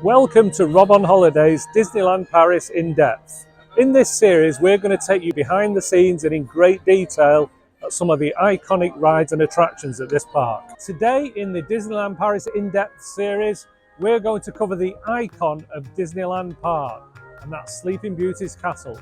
Welcome to Rob on Holidays Disneyland Paris in depth. In this series we're going to take you behind the scenes and in great detail at some of the iconic rides and attractions at this park. Today in the Disneyland Paris in depth series we're going to cover the icon of Disneyland Park, and that's Sleeping Beauty's castle.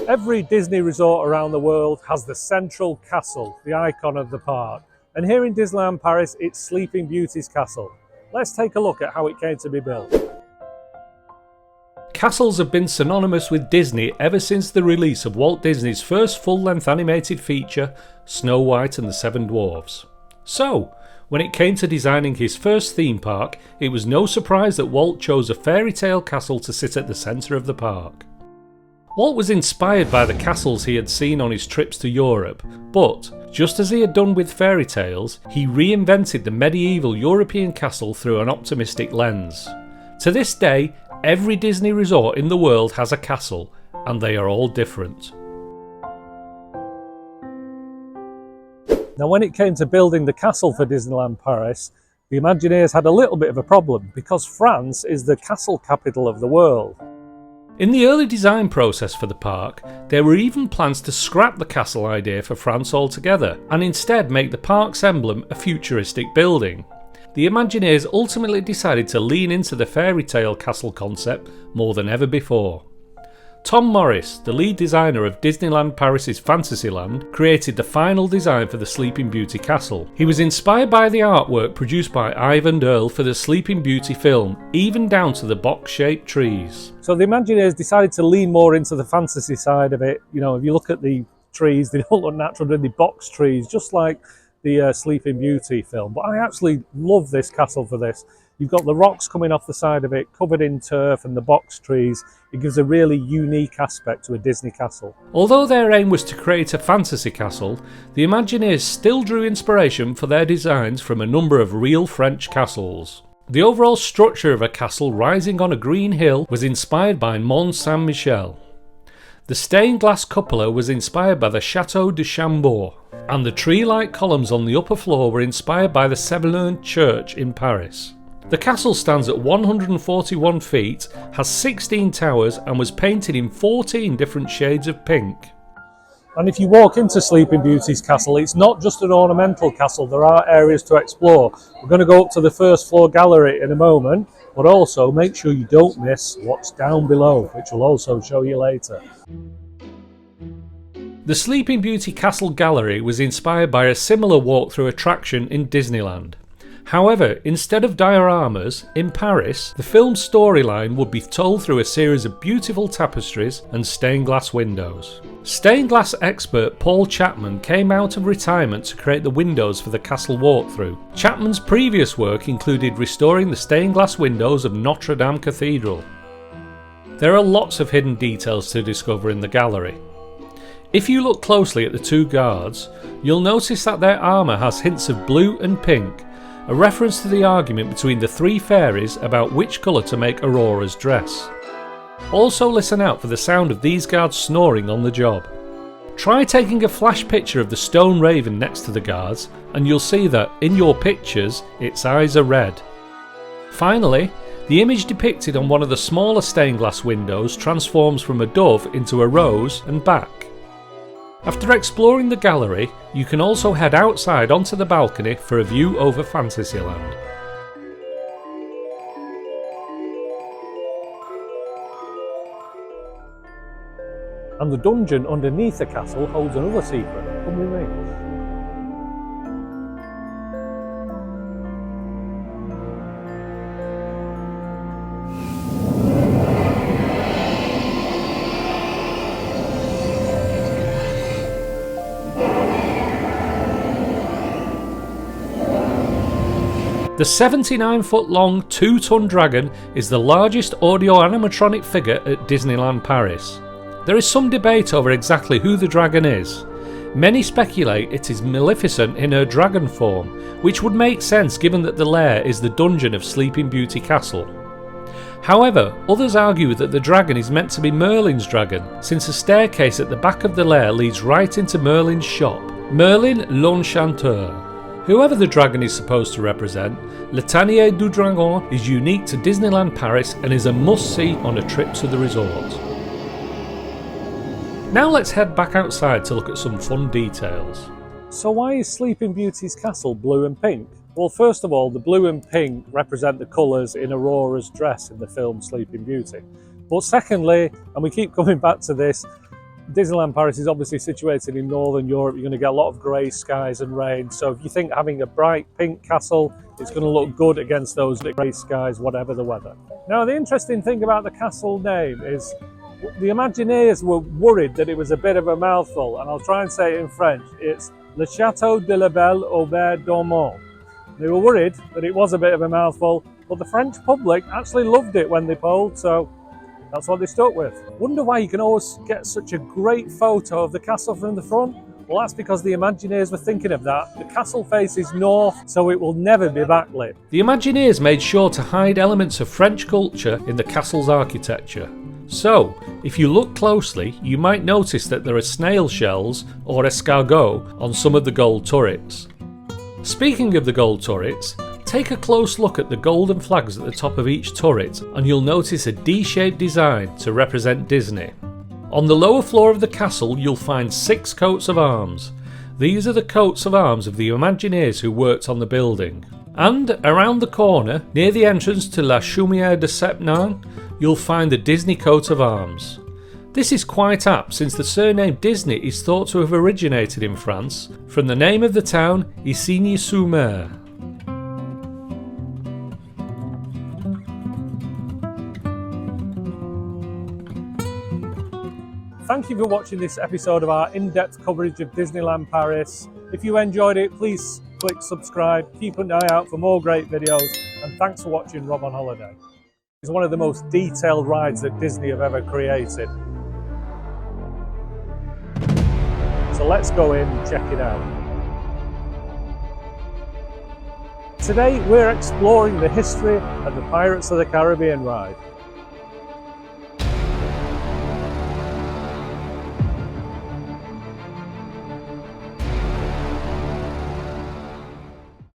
Every Disney resort around the world has the central castle, the icon of the park. And here in Disneyland Paris, it's Sleeping Beauty's castle. Let's take a look at how it came to be built. Castles have been synonymous with Disney ever since the release of Walt Disney's first full-length animated feature, Snow White and the Seven Dwarfs. So, when it came to designing his first theme park, it was no surprise that Walt chose a fairy tale castle to sit at the centre of the park. Walt was inspired by the castles he had seen on his trips to Europe, but, just as he had done with fairy tales, he reinvented the medieval European castle through an optimistic lens. To this day, every Disney resort in the world has a castle, and they are all different. Now when it came to building the castle for Disneyland Paris, the Imagineers had a little bit of a problem because France is the castle capital of the world. In the early design process for the park, there were even plans to scrap the castle idea for France altogether and instead make the park's emblem a futuristic building. The Imagineers ultimately decided to lean into the fairy tale castle concept more than ever before. Tom Morris, the lead designer of Disneyland Paris's Fantasyland, created the final design for the Sleeping Beauty castle. He was inspired by the artwork produced by Ivan Earl for the Sleeping Beauty film, even down to the box-shaped trees. So the Imagineers decided to lean more into the fantasy side of it. You know, if you look at the trees, they don't look natural, they're the box trees, just like the Sleeping Beauty film. But I actually love this castle for this. You've got the rocks coming off the side of it, covered in turf, and the box trees. It gives a really unique aspect to a Disney castle. Although their aim was to create a fantasy castle, the Imagineers still drew inspiration for their designs from a number of real French castles. The overall structure of a castle rising on a green hill was inspired by Mont Saint-Michel. The stained glass cupola was inspired by the Château de Chambord, and the tree-like columns on the upper floor were inspired by the Sévillane Church in Paris. The castle stands at 141 feet, has 16 towers and was painted in 14 different shades of pink. And if you walk into Sleeping Beauty's castle, it's not just an ornamental castle, there are areas to explore. We're going to go up to the first floor gallery in a moment, but also make sure you don't miss what's down below, which we'll also show you later. The Sleeping Beauty Castle Gallery was inspired by a similar walkthrough attraction in Disneyland. However, instead of dioramas, in Paris, the film's storyline would be told through a series of beautiful tapestries and stained glass windows. Stained glass expert Paul Chapman came out of retirement to create the windows for the castle walkthrough. Chapman's previous work included restoring the stained glass windows of Notre Dame Cathedral. There are lots of hidden details to discover in the gallery. If you look closely at the two guards, you'll notice that their armour has hints of blue and pink, a reference to the argument between the three fairies about which colour to make Aurora's dress. Also listen out for the sound of these guards snoring on the job. Try taking a flash picture of the stone raven next to the guards and you'll see that, in your pictures, its eyes are red. Finally, the image depicted on one of the smaller stained glass windows transforms from a dove into a rose and back. After exploring the gallery, you can also head outside onto the balcony for a view over Fantasyland. And the dungeon underneath the castle holds another secret. Come with me. The 79-foot long 2-ton dragon is the largest audio animatronic figure at Disneyland Paris. There is some debate over exactly who the dragon is. Many speculate it is Maleficent in her dragon form, which would make sense given that the lair is the dungeon of Sleeping Beauty Castle. However, others argue that the dragon is meant to be Merlin's dragon, since a staircase at the back of the lair leads right into Merlin's shop, Merlin l'Enchanteur. Whoever the dragon is supposed to represent, Le Tanier du Dragon is unique to Disneyland Paris and is a must-see on a trip to the resort. Now let's head back outside to look at some fun details. So why is Sleeping Beauty's castle blue and pink? Well, first of all, the blue and pink represent the colours in Aurora's dress in the film Sleeping Beauty. But secondly, and we keep coming back to this, Disneyland Paris is obviously situated in Northern Europe. You're going to get a lot of grey skies and rain. So if you think having a bright pink castle, it's going to look good against those grey skies, whatever the weather. Now, the interesting thing about the castle name is the Imagineers were worried that it was a bit of a mouthful, and I'll try and say it in French. It's Le Château de la Belle au Vert Dormant. They were worried that it was a bit of a mouthful, but the French public actually loved it when they polled, so that's what they stuck with. Wonder why you can always get such a great photo of the castle from the front? Well, that's because the Imagineers were thinking of that. The castle faces north, so it will never be backlit. The Imagineers made sure to hide elements of French culture in the castle's architecture. So, if you look closely, you might notice that there are snail shells, or escargots, on some of the gold turrets. Speaking of the gold turrets, take a close look at the golden flags at the top of each turret and you'll notice a D-shaped design to represent Disney. On the lower floor of the castle you'll find 6 coats of arms. These are the coats of arms of the Imagineers who worked on the building. And around the corner, near the entrance to La Chaumière de Septnan, you'll find the Disney coat of arms. This is quite apt since the surname Disney is thought to have originated in France from the name of the town Isigny-sur-Mer. Thank you for watching this episode of our in-depth coverage of Disneyland Paris. If you enjoyed it, please click subscribe, keep an eye out for more great videos, and thanks for watching Rob on Holiday. It's one of the most detailed rides that Disney have ever created. So let's go in and check it out. Today we're exploring the history of the Pirates of the Caribbean ride.